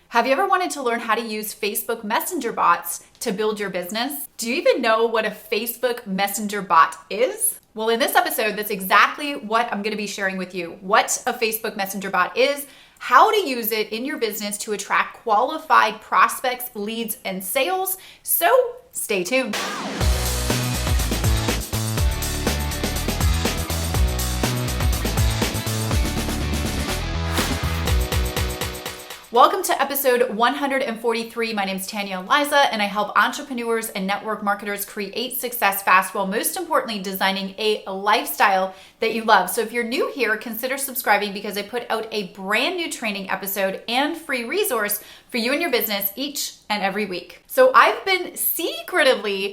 Have you ever wanted to learn how to use Facebook Messenger bots to build your business? Do you even know what a Facebook Messenger bot is? Well, in this episode, that's exactly what I'm going to be sharing with you. What a Facebook Messenger bot is, how to use it in your business to attract qualified prospects, leads, and sales. So stay tuned. Welcome to episode 143. My name is Tanya Aliza, and I help entrepreneurs and network marketers create success fast while most importantly designing a lifestyle that you love. So if you're new here, consider subscribing because I put out a brand new training episode and free resource for you and your business each and every week. So I've been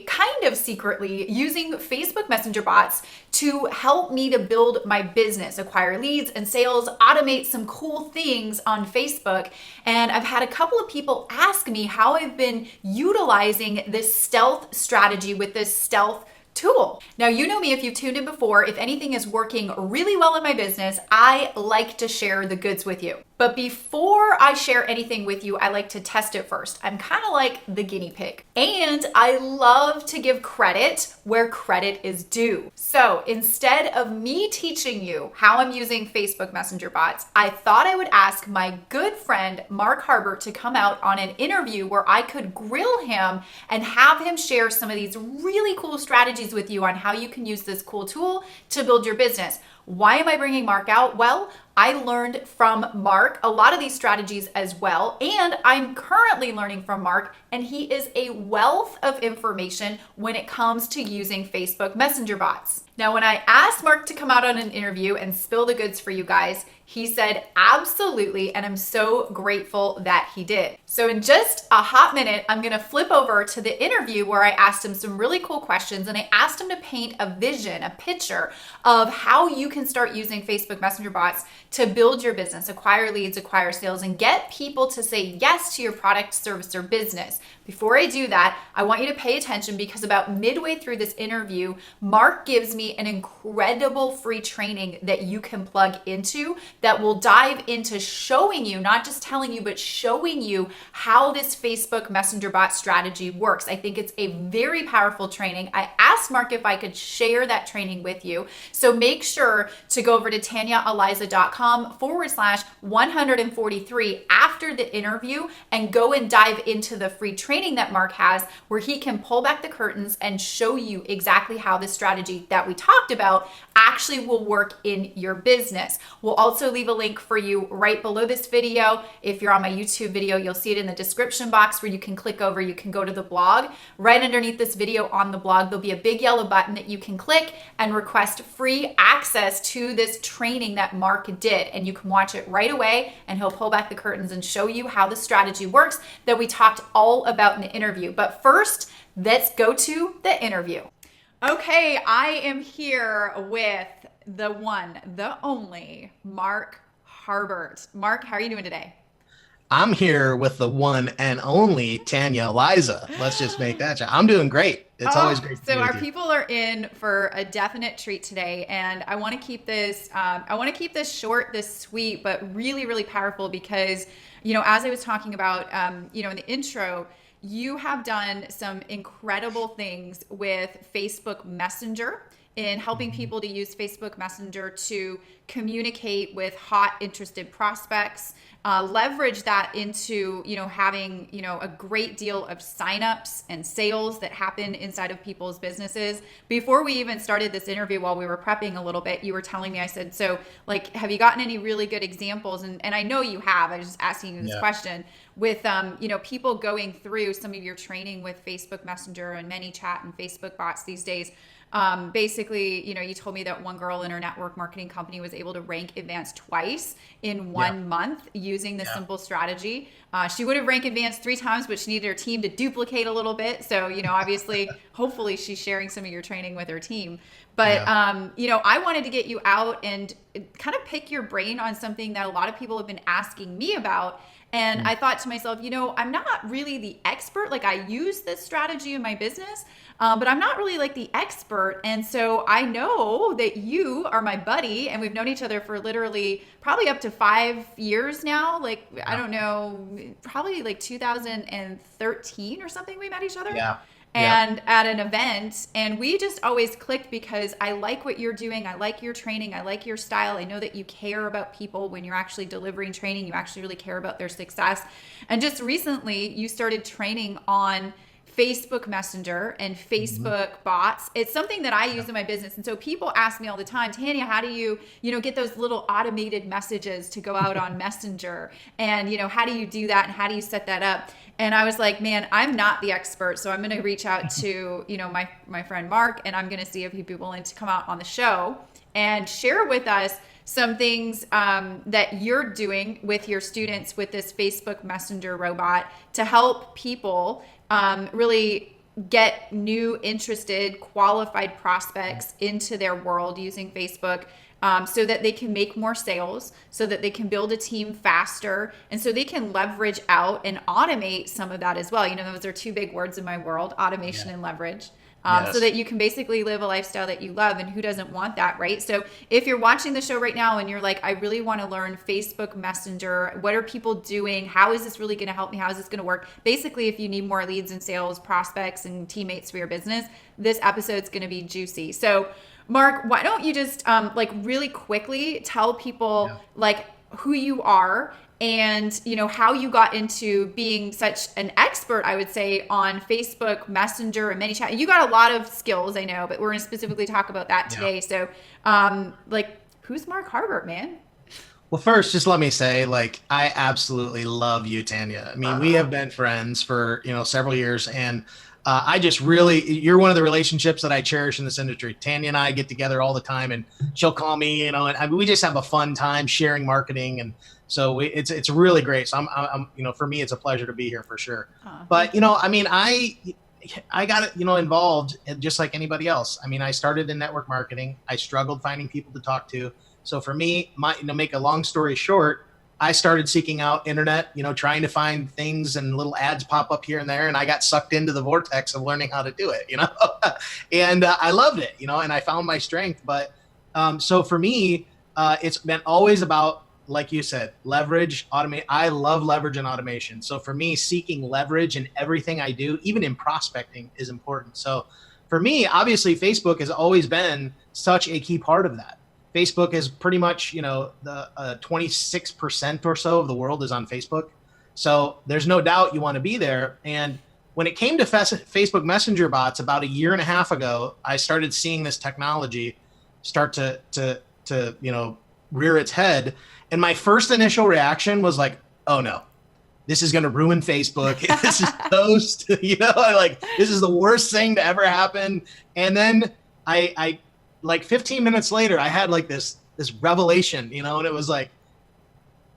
kind of secretly using Facebook Messenger bots to help me to build my business, acquire leads and sales, automate some cool things on Facebook. And I've had a couple of people ask me how I've been utilizing this stealth strategy with this stealth tool. Now, you know me, if you've tuned in before, if anything is working really well in my business, I like to share the goods with you. But before I share anything with you, I like to test it first. I'm kind of like the guinea pig. And I love to give credit where credit is due. So instead of me teaching you how I'm using Facebook Messenger bots, I thought I would ask my good friend, Mark Harbert, to come out on an interview where I could grill him and have him share some of these really cool strategies with you on how you can use this cool tool to build your business. Why am I bringing Mark out? Well, I learned from Mark a lot of these strategies as well, and I'm currently learning from Mark, and he is a wealth of information when it comes to using Facebook Messenger bots. Now, when I asked Mark to come out on an interview and spill the goods for you guys, he said absolutely, and I'm so grateful that he did. So in just a hot minute, I'm gonna flip over to the interview where I asked him some really cool questions, and I asked him to paint a vision, a picture of how you can start using Facebook Messenger bots to build your business, acquire leads, acquire sales, and get people to say yes to your product, service, or business. Before I do that, I want you to pay attention because about midway through this interview, Mark gives me an incredible free training that you can plug into that will dive into showing you, not just telling you, but showing you how this Facebook Messenger bot strategy works. I think it's a very powerful training. I asked Mark if I could share that training with you. So make sure to go over to tanyaaliza.com/143 after the interview and go and dive into the free training that Mark has where he can pull back the curtains and show you exactly how the strategy that we talked about actually will work in your business. We'll also leave a link for you right below this video. If you're on my YouTube video, you'll see it in the description box where you can click over, you can go to the blog. Right underneath this video on the blog, there'll be a big yellow button that you can click and request free access to this training that Mark did. And you can watch it right away and he'll pull back the curtains and show you how the strategy works that we talked all about in the interview. But first, let's go to the interview. Okay, I am here with the one, the only, Mark Harbert. Mark, how are you doing today? I'm here with the one and only Tanya Aliza. Let's just make that. I'm doing great. It's always great to be So with our you. people are in for a definite treat today, and I want to keep this. Short, this sweet, but really, really powerful because as I was talking about, in the intro. You have done some incredible things with Facebook Messenger in helping people to use Facebook Messenger to communicate with hot, interested prospects, leverage that into, having, a great deal of signups and sales that happen inside of people's businesses. Before we even started this interview, while we were prepping a little bit, you were telling me, I said, so have you gotten any really good examples? And I know you have. I was just asking you this question with, people going through some of your training with Facebook Messenger and MiniChat and Facebook bots these days. Basically, you told me that one girl in her network marketing company was able to rank advanced twice in 1 month using this simple strategy. She would have ranked advanced 3 times, but she needed her team to duplicate a little bit. So, obviously, hopefully she's sharing some of your training with her team. But, I wanted to get you out and kind of pick your brain on something that a lot of people have been asking me about. And I thought to myself, I'm not really the expert. Like, I use this strategy in my business, but I'm not really like the expert. And so I know that you are my buddy, and we've known each other for literally probably up to 5 years now. Like, I don't know, probably like 2013 or something we met each other. Yeah. And at an event, and we just always clicked because I like what you're doing. I like your training. I like your style. I know that you care about people when you're actually delivering training. You actually really care about their success. And just recently, you started training on Facebook Messenger and Facebook bots. It's something that I use in my business. And so people ask me all the time, Tanya, how do you, get those little automated messages to go out on Messenger? And, how do you do that? And how do you set that up? And I was like, man, I'm not the expert. So I'm going to reach out to, my friend Mark, and I'm going to see if he'd be willing to come out on the show and share with us some things that you're doing with your students with this Facebook Messenger robot to help people really get new, interested, qualified prospects into their world using Facebook, so that they can make more sales, so that they can build a team faster, and so they can leverage out and automate some of that as well. Those are two big words in my world, automation and leverage. So that you can basically live a lifestyle that you love, and who doesn't want that, right? So if you're watching the show right now and you're like, I really want to learn Facebook Messenger, what are people doing? How is this really going to help me? How is this going to work? Basically, if you need more leads and sales, prospects, and teammates for your business, this episode's going to be juicy. So Mark, why don't you just really quickly tell people who you are and how you got into being such an expert, I would say, on Facebook Messenger and MiniChat. You got a lot of skills, I know, but we're going to specifically talk about that today. So who's Mark Harbert, man? Well, first, just let me say, I absolutely love you, Tanya. I mean, we have been friends for, several years, and I just really, you're one of the relationships that I cherish in this industry. Tanya and I get together all the time, and she'll call me, and we just have a fun time sharing marketing. And so it's really great. So I'm for me, it's a pleasure to be here for sure. But, I got, involved just like anybody else. I mean, I started in network marketing. I struggled finding people to talk to. So for me, make a long story short, I started seeking out internet, trying to find things, and little ads pop up here and there. And I got sucked into the vortex of learning how to do it, and I loved it, and I found my strength. But so for me, it's been always about, like you said, leverage, automate. I love leverage and automation. So for me, seeking leverage in everything I do, even in prospecting, is important. So for me, obviously, Facebook has always been such a key part of that. Facebook is pretty much, the 26% or so of the world is on Facebook. So there's no doubt you want to be there. And when it came to Facebook Messenger bots about a year and a half ago, I started seeing this technology start to rear its head. And my first initial reaction was like, oh no, this is going to ruin Facebook. This is toast. This is the worst thing to ever happen. And then I 15 minutes later, I had this revelation, and it was like,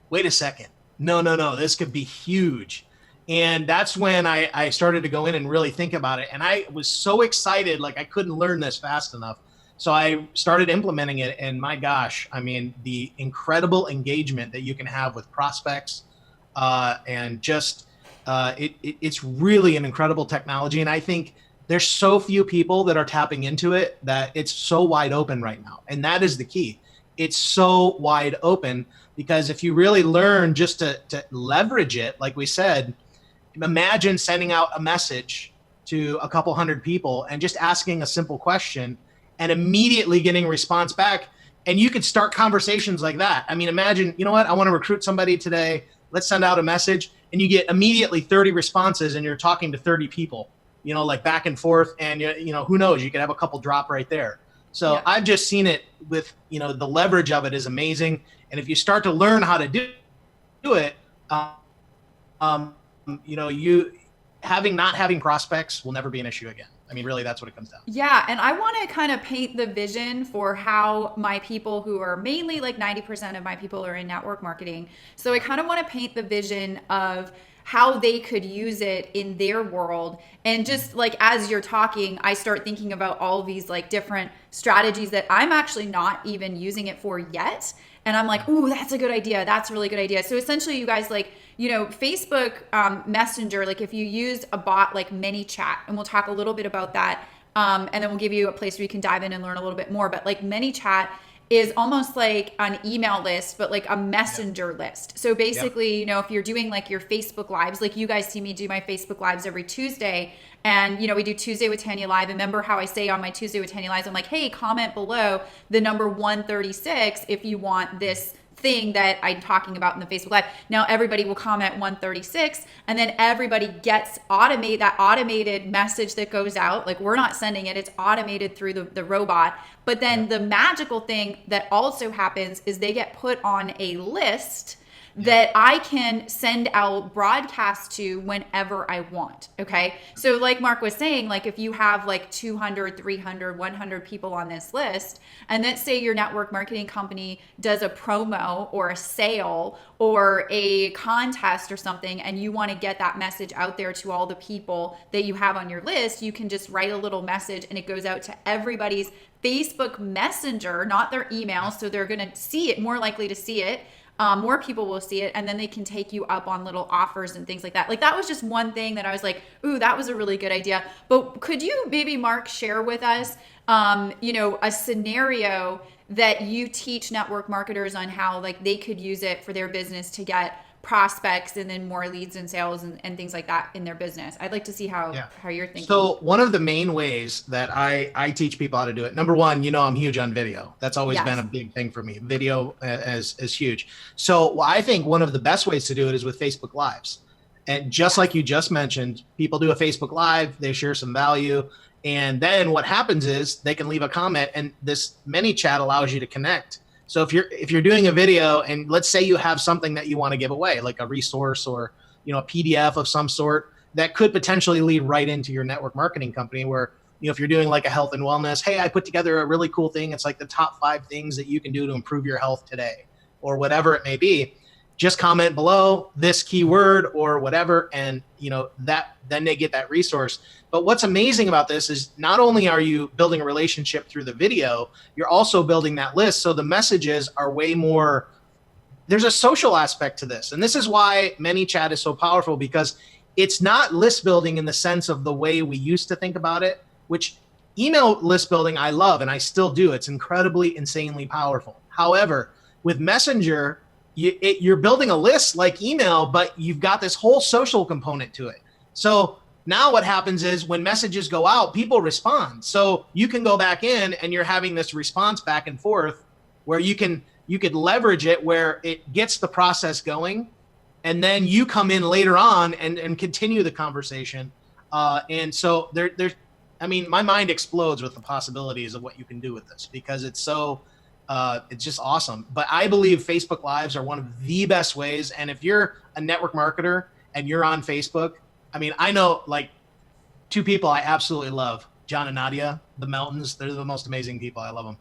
wait a second. No, this could be huge. And that's when I started to go in and really think about it. And I was so excited, I couldn't learn this fast enough. So I started implementing it, and my gosh, I mean, the incredible engagement that you can have with prospects, and just it's really an incredible technology. And I think there's so few people that are tapping into it that it's so wide open right now. And that is the key. It's so wide open because if you really learn just to leverage it, like we said, imagine sending out a message to a couple hundred people and just asking a simple question and immediately getting a response back. And you could start conversations like that. I mean, imagine, I want to recruit somebody today. Let's send out a message, and you get immediately 30 responses, and you're talking to 30 people. Back and forth, and who knows, you could have a couple drop right there. So yeah. I've just seen it with, the leverage of it is amazing. And if you start to learn how to do it, not having prospects will never be an issue again. I mean, really, that's what it comes down to. Yeah. And I want to kind of paint the vision for how my people, who are mainly 90% of my people, are in network marketing. So I kind of want to paint the vision of how they could use it in their world. And just as you're talking, I start thinking about all these different strategies that I'm actually not even using it for yet. And I'm like, ooh, that's a good idea. That's a really good idea. So essentially you guys like, Facebook Messenger, like if you use a bot like MiniChat, and we'll talk a little bit about that. And then we'll give you a place where you can dive in and learn a little bit more. But like MiniChat is almost like an email list, but like a messenger list. So basically, if you're doing like your Facebook lives, like you guys see me do my Facebook lives every Tuesday, and we do Tuesday with Tanya Live. And remember how I say on my Tuesday with Tanya Lives, I'm like, hey, comment below the number 136 if you want this thing that I'm talking about in the Facebook Live. Now everybody will comment 136, and then everybody gets that automated message that goes out. Like we're not sending it, it's automated through the robot. But then the magical thing that also happens is they get put on a list that I can send out broadcasts to whenever I want. Okay. So like Mark was saying, like if you have like 200, 300, 100 people on this list, and let's say your network marketing company does a promo or a sale or a contest or something, and you want to get that message out there to all the people that you have on your list, you can just write a little message and it goes out to everybody's Facebook Messenger, not their email. So they're going to see it, more likely to see it. More people will see it, and then they can take you up on little offers and things like that. Like that was just one thing that I was like, ooh, that was a really good idea. But could you maybe, Mark, share with us, a scenario that you teach network marketers on how like they could use it for their business to get prospects and then more leads and sales and things like that in their business? I'd like to see how you're thinking. So one of the main ways that I teach people how to do it, number one, I'm huge on video. That's always been a big thing for me. Video is huge. So I think one of the best ways to do it is with Facebook Lives. And just like you just mentioned, people do a Facebook Live, they share some value. And then what happens is they can leave a comment, and this MiniChat allows you to connect. So if you're doing a video, and let's say you have something that you want to give away, like a resource or a PDF of some sort, that could potentially lead right into your network marketing company where, if you're doing like a health and wellness, hey, I put together a really cool thing. It's like the top 5 things that you can do to improve your health today, or whatever it may be. Just comment below this keyword or whatever, and then they get that resource. But what's amazing about this is not only are you building a relationship through the video, you're also building that list. So the messages are way more, there's a social aspect to this. And this is why MiniChat is so powerful, because it's not list building in the sense of the way we used to think about it, which email list building I love, and I still do. It's incredibly, insanely powerful. However, with Messenger, you're building a list like email, but you've got this whole social component to it. So now what happens is when messages go out, people respond. So you can go back in and you're having this response back and forth where you could leverage it where it gets the process going, and then you come in later on and continue the conversation. And so my mind explodes with the possibilities of what you can do with this, because it's just awesome. But I believe Facebook Lives are one of the best ways. And if you're a network marketer and you're on Facebook, I know like 2 people I absolutely love, John and Nadia, the Meltons. They're the most amazing people. I love them.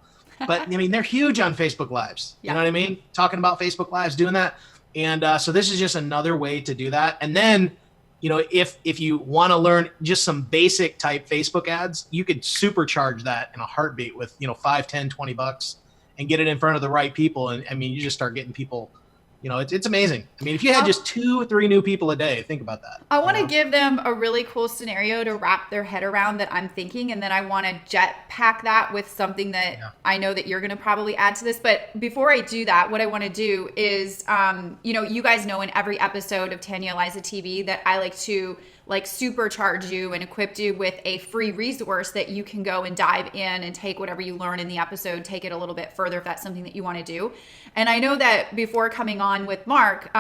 But they're huge on Facebook Lives. You know what I mean? Talking about Facebook Lives, doing that. And so this is just another way to do that. And then, if you want to learn just some basic type Facebook ads, you could supercharge that in a heartbeat with, 5, 10, 20 bucks. And get it in front of the right people. And you just start getting people, it's amazing. If you had just 2 or 3 new people a day, think about that. I want to give them a really cool scenario to wrap their head around that I'm thinking. And then I want to jetpack that with something that I know that you're going to probably add to this. But before I do that, what I want to do is, you guys know in every episode of Tanya Aliza TV that I like to supercharge you and equip you with a free resource that you can go and dive in and take whatever you learn in the episode, take it a little bit further if that's something that you want to do. And I know that before coming on with Mark,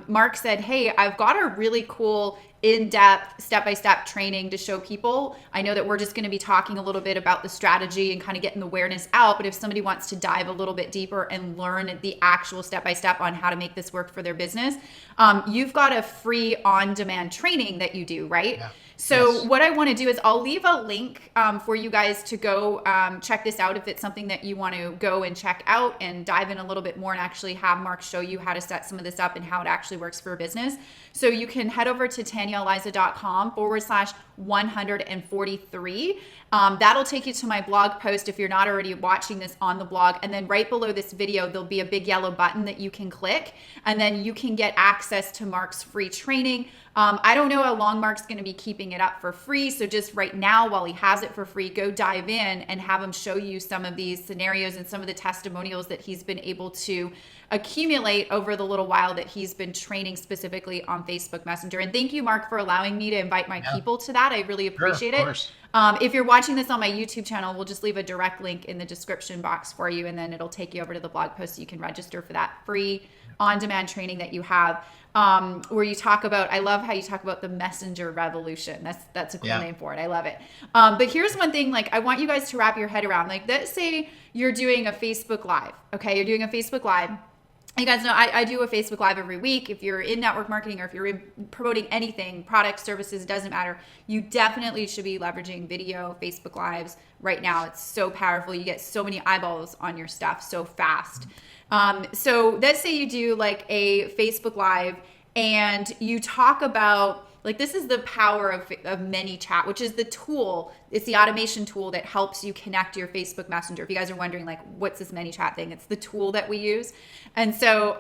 Mark said, hey, I've got a really cool in-depth step-by-step training to show people. I know that we're just going to be talking a little bit about the strategy and kind of getting the awareness out, but if somebody wants to dive a little bit deeper and learn the actual step-by-step on how to make this work for their business, you've got a free on-demand training that you do, right? Yeah. So what I want to do is I'll leave a link for you guys to go check this out if it's something that you want to go and check out and dive in a little bit more and actually have Mark show you how to set some of this up and how it actually works for a business. So you can head over to TanyaAliza.com/143. That'll take you to my blog post if you're not already watching this on the blog. And then right below this video, there'll be a big yellow button that you can click, and then you can get access to Mark's free training. I don't know how long Mark's going to be keeping it up for free. So just right now, while he has it for free, go dive in and have him show you some of these scenarios and some of the testimonials that he's been able to accumulate over the little while that he's been training specifically on Facebook Messenger. And thank you, Mark, for allowing me to invite my people to that. I really appreciate it. If you're watching this on my YouTube channel, we'll just leave a direct link in the description box for you, and then it'll take you over to the blog post so you can register for that free on-demand training that you have, where you talk about, I love how you talk about the messenger revolution. That's a cool name for it. I love it. But here's one thing, like, I want you guys to wrap your head around. Like, let's say you're doing a Facebook Live, okay? You're doing a Facebook Live. You guys know I do a Facebook Live every week. If you're in network marketing or if you're promoting anything, products, services, it doesn't matter. You definitely should be leveraging video, Facebook Lives right now. It's so powerful. You get so many eyeballs on your stuff so fast. So let's say you do like a Facebook Live and you talk about, like, this is the power of MiniChat, which is the tool. It's the automation tool that helps you connect your Facebook Messenger. If you guys are wondering, like, what's this MiniChat thing? It's the tool that we use. And so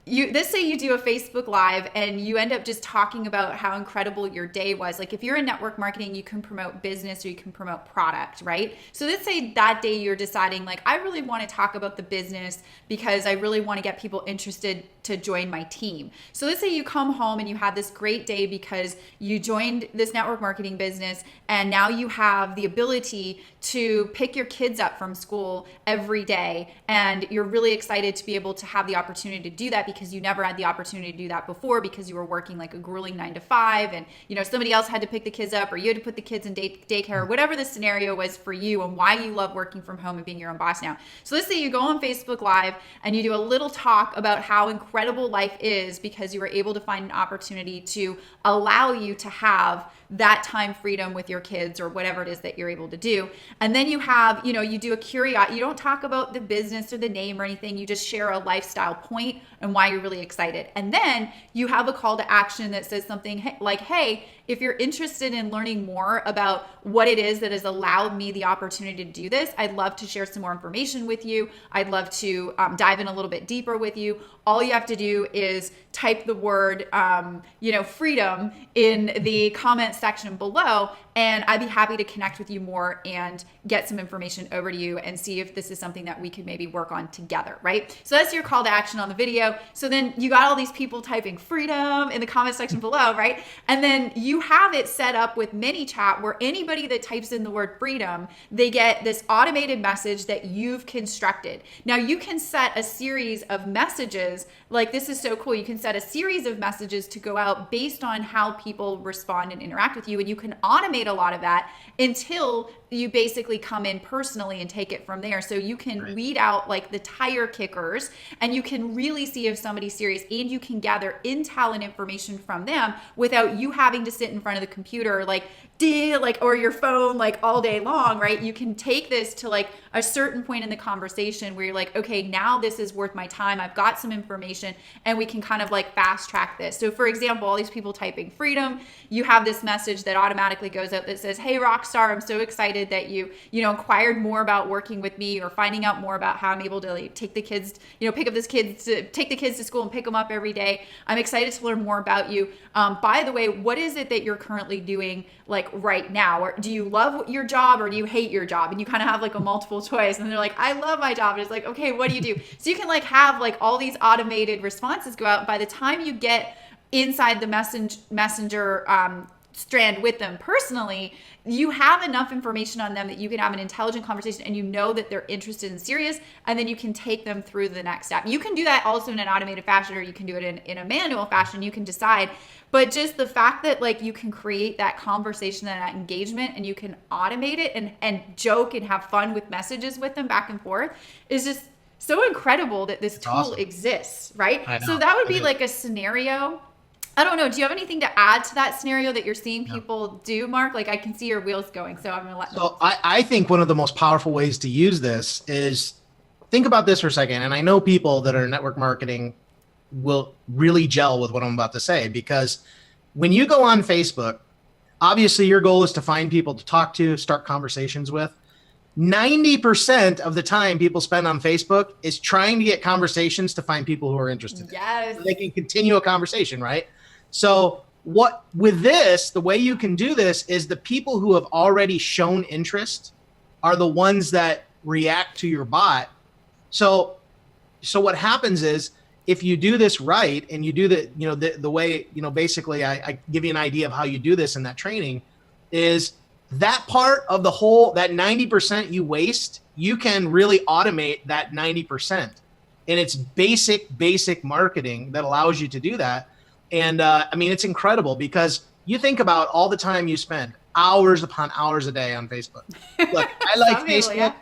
let's say you do a Facebook Live and you end up just talking about how incredible your day was. Like, if you're in network marketing, you can promote business or you can promote product, right? So let's say that day you're deciding, like, I really want to talk about the business because I really want to get people interested to join my team. So let's say you come home and you had this great day because you joined this network marketing business, and now you have the ability to pick your kids up from school every day, and you're really excited to be able to have the opportunity to do that because you never had the opportunity to do that before because you were working like a grueling 9 to 5, and somebody else had to pick the kids up, or you had to put the kids in daycare, or whatever the scenario was for you and why you love working from home and being your own boss now. So let's say you go on Facebook Live and you do a little talk about how incredible life is because you were able to find an opportunity to allow you to have that time freedom with your kids or whatever it is that you're able to do. And then you have, you do a curiosity. You don't talk about the business or the name or anything. You just share a lifestyle point and why you're really excited. And then you have a call to action that says something like, hey, if you're interested in learning more about what it is that has allowed me the opportunity to do this, I'd love to share some more information with you. I'd love to dive in a little bit deeper with you. All you have to do is type the word, freedom in the comment section below, and I'd be happy to connect with you more and get some information over to you and see if this is something that we could maybe work on together, right? So that's your call to action on the video. So then you got all these people typing freedom in the comment section below, right? And then you have it set up with MiniChat where anybody that types in the word freedom, they get this automated message that you've constructed. Now you can set a series of messages, like this is so cool. You can set a series of messages to go out based on how people respond and interact with you, and you can automate a lot of that until you basically come in personally and take it from there. So you can weed out like the tire kickers, and you can really see if somebody's serious, and you can gather intel and information from them without you having to sit in front of the computer or your phone like all day long, right? You can take this to like a certain point in the conversation where you're like, okay, now this is worth my time. I've got some information, and we can kind of like fast track this. So for example, all these people typing freedom, you have this message that automatically goes out that says, hey, Rockstar, I'm so excited that you inquired more about working with me or finding out more about how I'm able to like, take the kids, take the kids to school and pick them up every day. I'm excited to learn more about you. By the way, what is it that you're currently doing like right now? Or do you love your job or do you hate your job? And you kind of have like a multiple choice, and they're like, I love my job. And it's like, okay, what do you do? So you can like have like all these automated responses go out. By the time you get inside the messenger strand with them personally, you have enough information on them that you can have an intelligent conversation, and you know that they're interested and serious, and then you can take them through the next step. You can do that also in an automated fashion, or you can do it in a manual fashion. You can decide. But just the fact that like you can create that conversation and that engagement, and you can automate it and joke and have fun with messages with them back and forth is just so incredible that this tool exists, right? So that would be like a scenario I don't know. Do you have anything to add to that scenario that you're seeing No. people do, Mark? Like I can see your wheels going, so I'm gonna let. So I think one of the most powerful ways to use this is think about this for a second. And I know people that are in network marketing will really gel with what I'm about to say, because when you go on Facebook, obviously your goal is to find people to talk to, start conversations with. 90% of the time people spend on Facebook is trying to get conversations to find people who are interested. Yes. So they can continue a conversation, right? So what with this, the way you can do this is the people who have already shown interest are the ones that react to your bot. So what happens is if you do this right and you do the way, basically I give you an idea of how you do this in that training is that part of the whole, that 90% you waste, you can really automate that 90%. And it's basic marketing that allows you to do that. And I mean, it's incredible because you think about all the time you spend hours upon hours a day on Facebook. Look, I like Facebook. Yeah.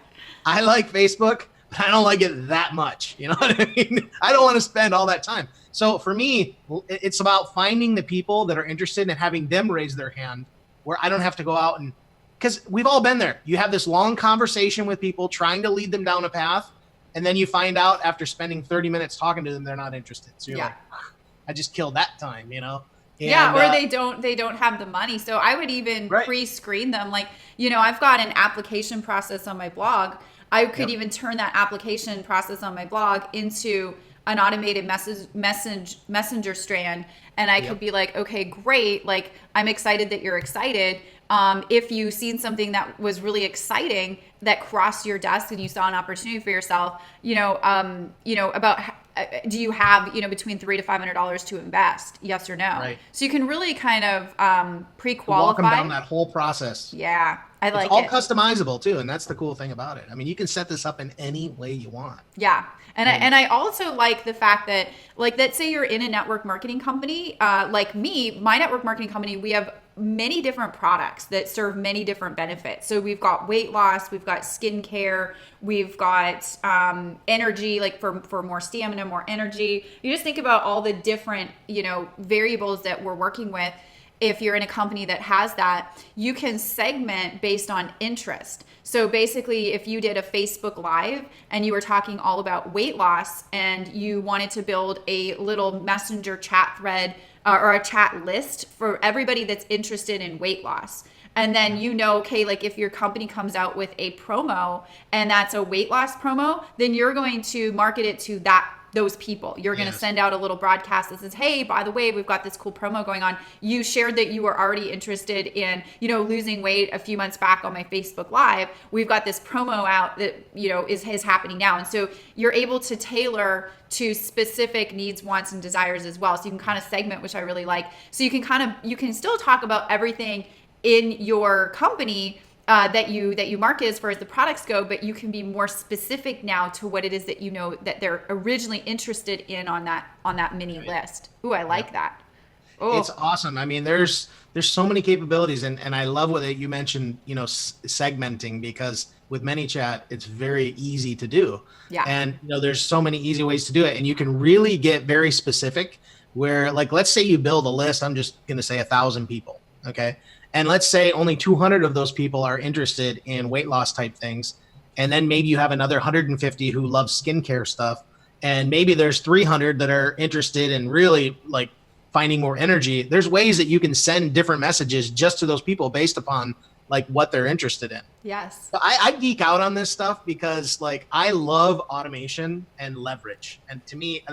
I like Facebook, but I don't like it that much. You know what I mean? I don't want to spend all that time. So for me, it's about finding the people that are interested and having them raise their hand where I don't have to go out and, because we've all been there. You have this long conversation with people trying to lead them down a path. And then you find out after spending 30 minutes talking to them, they're not interested. So you're like, I just killed that time, And, or they don't have the money. So I would even pre-screen them. Like, I've got an application process on my blog. I could even turn that application process on my blog into an automated messenger strand. And I could be like, okay, great. Like, I'm excited that you're excited. If you've seen something that was really exciting that crossed your desk and you saw an opportunity for yourself, about do you have, between $300 to $500 to invest? Yes or no? Right. So you can really kind of pre-qualify. Walk them down that whole process. Yeah, I like it. It's all customizable too, and that's the cool thing about it. I mean, you can set this up in any way you want. Yeah. And I also like the fact that, like, let's say you're in a network marketing company, like me, my network marketing company, we have many different products that serve many different benefits. So we've got weight loss, we've got skincare, we've got energy, like for more stamina, more energy. You just think about all the different, variables that we're working with. If you're in a company that has that, you can segment based on interest. So basically, if you did a Facebook Live and you were talking all about weight loss and you wanted to build a little messenger chat thread or a chat list for everybody that's interested in weight loss. And then okay, like if your company comes out with a promo and that's a weight loss promo, then you're going to market it to those people. You're going to send out a little broadcast that says, hey, by the way, we've got this cool promo going on. You shared that you were already interested in, losing weight a few months back on my Facebook Live. We've got this promo out that, is happening now. And so you're able to tailor to specific needs, wants, and desires as well. So you can kind of segment, which I really like. So you can still talk about everything in your company that you market as far as the products go, but you can be more specific now to what it is that that they're originally interested in on that mini list. Ooh, I like that. Oh. It's awesome. I mean, there's so many capabilities, and I love what you mentioned, segmenting, because with MiniChat, it's very easy to do. Yeah. And there's so many easy ways to do it, and you can really get very specific. Where, like, let's say you build a list. I'm just going to say 1,000 people. Okay. And let's say only 200 of those people are interested in weight loss type things. And then maybe you have another 150 who love skincare stuff. And maybe there's 300 that are interested in really like finding more energy. There's ways that you can send different messages just to those people based upon like what they're interested in. Yes. So I geek out on this stuff because like I love automation and leverage. And to me,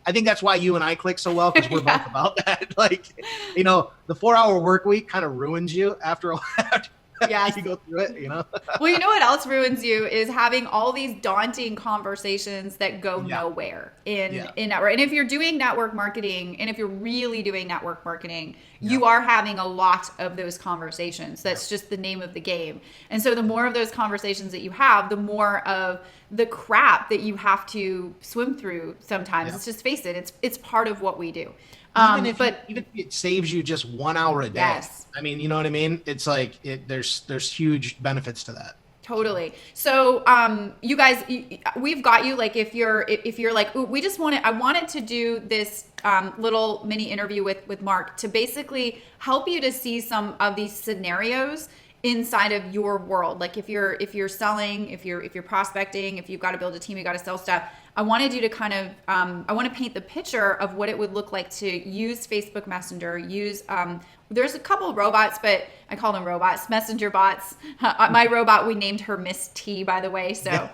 I think that's why you and I click so well, because we're both about that. Like, the 4-hour work week kind of ruins you after a while. Yes. You go through it, Well, what else ruins you is having all these daunting conversations that go nowhere in network. And if you're doing network marketing, and if you're really doing network marketing, you are having a lot of those conversations. That's just the name of the game. And so the more of those conversations that you have, the more of the crap that you have to swim through sometimes. Let's just face it, it's part of what we do. Even if it saves you just 1 hour a day. Yes. I mean, you know what I mean? It's like there's huge benefits to that. Totally. So, you guys, we've got you. Like, if you're like, ooh, I wanted to do this little mini interview with Mark to basically help you to see some of these scenarios inside of your world. Like, if you're selling, if you're prospecting, if you've got to build a team, you got to sell stuff. I wanted you to kind of, I want to paint the picture of what it would look like to use Facebook Messenger, there's a couple of robots, but I call them robots, messenger bots. My robot, we named her Miss T, by the way. So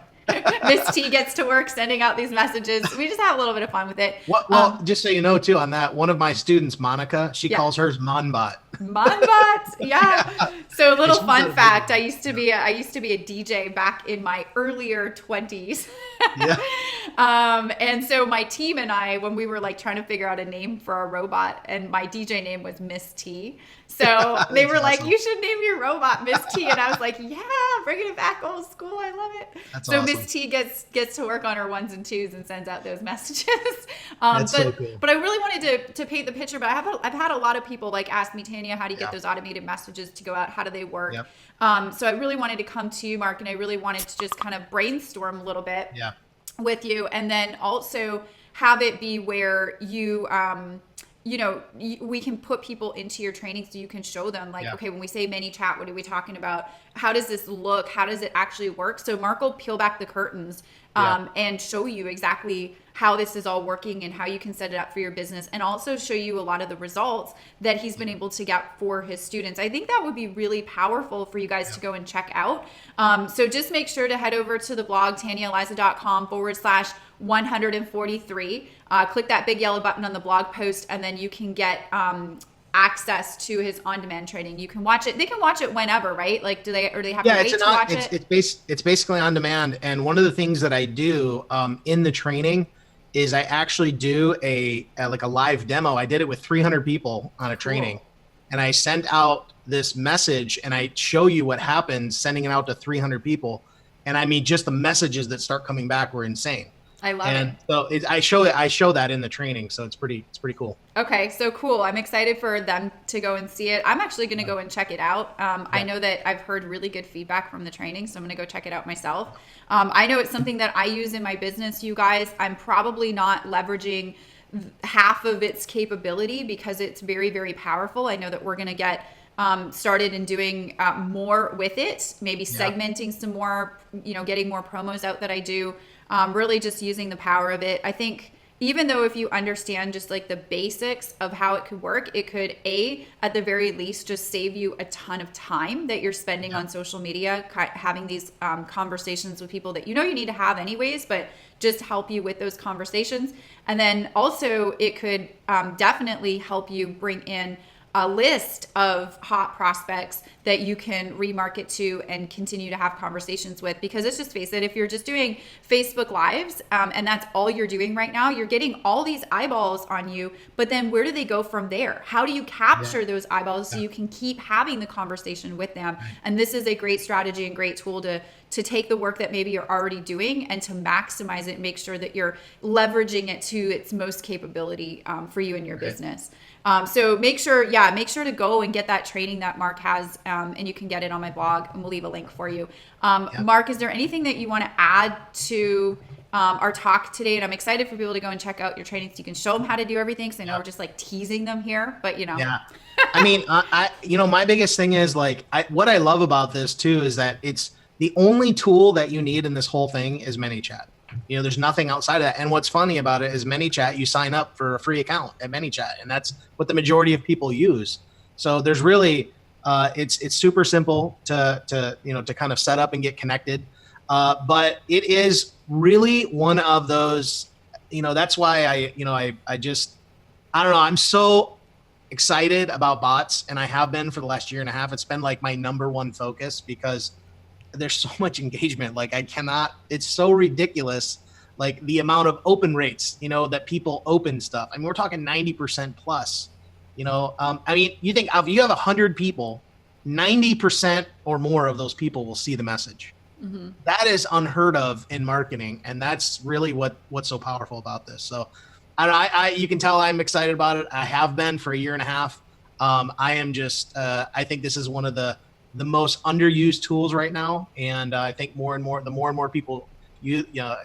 Miss T gets to work sending out these messages. We just have a little bit of fun with it. Well, just so you know, too, on that, one of my students, Monica, she calls hers Monbot. Monbot, yeah. So, little fun fact: I used to be a DJ back in my earlier 20s. Yeah. And so my team and I, when we were like trying to figure out a name for our robot, and my DJ name was Miss T. So they were like, "You should name your robot Miss T," and I was like, "Yeah, bringing it back old school. I love it." That's so awesome. Miss T gets to work on her ones and twos and sends out those messages. That's so cool. But I really wanted to paint the picture. But I've had a lot of people like ask me, Tanya, how do you get those automated messages to go out? How do they work? Yep. So I really wanted to come to you, Mark, and I really wanted to just kind of brainstorm a little bit with you, and then also have it be where you we can put people into your training so you can show them like, okay, when we say MiniChat, what are we talking about? How does this look? How does it actually work? So Mark will peel back the curtains and show you exactly how this is all working and how you can set it up for your business, and also show you a lot of the results that he's been able to get for his students. I think that would be really powerful for you guys to go and check out. So just make sure to head over to the blog, TanyaAliza.com/143. Click that big yellow button on the blog post, and then you can get access to his on-demand training. You can watch it. They can watch it whenever, right? Like, do they have to wait to watch it? It's basically on demand. And one of the things that I do in the training is I actually do a live demo. I did it with 300 people on a training, and I sent out this message, and I show you what happens sending it out to 300 people. And I mean, just the messages that start coming back were insane. I love it. So I show that in the training. So it's pretty cool. Okay. So cool. I'm excited for them to go and see it. I'm actually going to go and check it out. I know that I've heard really good feedback from the training, so I'm going to go check it out myself. I know it's something that I use in my business, you guys. I'm probably not leveraging half of its capability because it's very, very powerful. I know that we're going to get started in doing more with it, maybe segmenting some more, getting more promos out that I do. Really just using the power of it. I think even though if you understand just like the basics of how it could work, it could at the very least just save you a ton of time that you're spending on social media, having these conversations with people that you need to have anyways, but just help you with those conversations. And then also it could definitely help you bring in a list of hot prospects that you can remarket to and continue to have conversations with. Because let's just face it, if you're just doing Facebook Lives and that's all you're doing right now, you're getting all these eyeballs on you, but then where do they go from there? How do you capture those eyeballs so you can keep having the conversation with them? And this is a great strategy and great tool to take the work that maybe you're already doing and to maximize it and make sure that you're leveraging it to its most capability for you and your business. So make sure to go and get that training that Mark has, and you can get it on my blog, and we'll leave a link for you. Mark, is there anything that you want to add to our talk today? And I'm excited for people to go and check out your training so you can show them how to do everything. So I know we're just like teasing them here, but Yeah. I mean, my biggest thing is what I love about this too is that it's the only tool that you need in this whole thing is MiniChat. There's nothing outside of that. And what's funny about it is MiniChat, you sign up for a free account at MiniChat, and that's what the majority of people use. So there's really, it's super simple to kind of set up and get connected. But it is really one of those, that's why I don't know. I'm so excited about bots, and I have been for the last year and a half. It's been like my number one focus because there's so much engagement. It's so ridiculous. Like the amount of open rates, that people open stuff. I mean, we're talking 90% plus, I mean, you think if you have 100 people, 90% or more of those people will see the message. Mm-hmm. That is unheard of in marketing. And that's really what's so powerful about this. So you can tell I'm excited about it. I have been for a year and a half. I am just, I think this is one of the the most underused tools right now. And I think the more and more people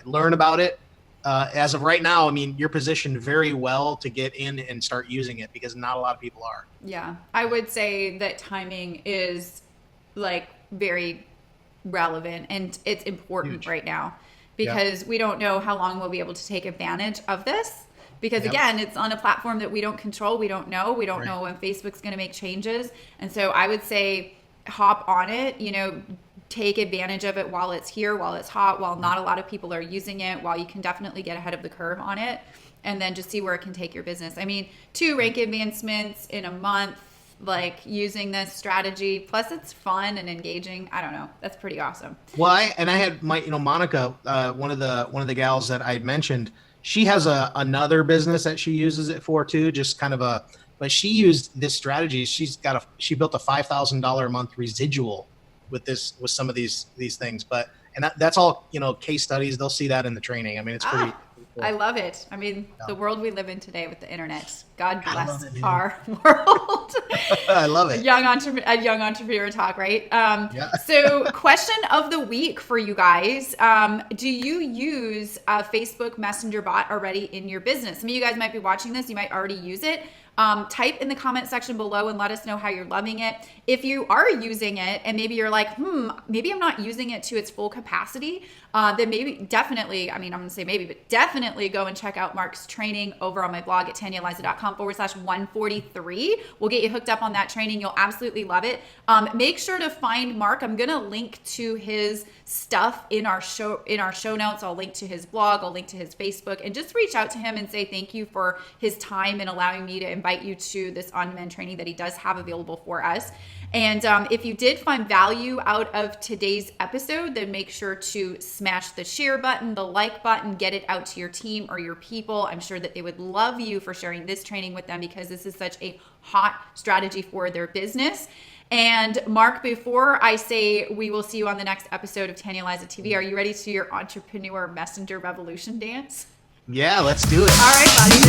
learn about it, as of right now, I mean, you're positioned very well to get in and start using it because not a lot of people are. Yeah, I would say that timing is like very relevant and it's important Huge. right now because we don't know how long we'll be able to take advantage of this. Because again, it's on a platform that we don't control. We don't know. We don't know when Facebook's going to make changes. And so I would say hop on it, take advantage of it while it's here, while it's hot, while not a lot of people are using it, while you can definitely get ahead of the curve on it, and then just see where it can take your business. I mean, 2 rank advancements in a month, like using this strategy, plus it's fun and engaging. I don't know. That's pretty awesome. Well, I had Monica, one of the gals that I mentioned, she has another business that she uses it for too, just kind of but she used this strategy. She built a $5,000 a month residual with some of these things, and that's all, case studies. They'll see that in the training. I mean, it's pretty cool. I love it. I mean, the world we live in today with the internet, God bless our world. I love it. Young entrepreneur talk, right? So question of the week for you guys. Do you use a Facebook Messenger bot already in your business? Some of you guys might be watching this. You might already use it. Type in the comment section below and let us know how you're loving it. If you are using it and maybe you're like, maybe I'm not using it to its full capacity, then definitely go and check out Mark's training over on my blog at TanyaAliza.com/143. We'll get you hooked up on that training. You'll absolutely love it. Make sure to find Mark. I'm going to link to his stuff in our show notes. I'll link to his blog. I'll link to his Facebook, and just reach out to him and say thank you for his time and allowing me to invite you to this on-demand training that he does have available for us. And if you did find value out of today's episode, then make sure to smash the share button, the like button, get it out to your team or your people. I'm sure that they would love you for sharing this training with them because this is such a hot strategy for their business. And Mark, before I say we will see you on the next episode of Tanya Aliza TV, are you ready to your entrepreneur messenger revolution dance? Yeah, let's do it. All right, buddy.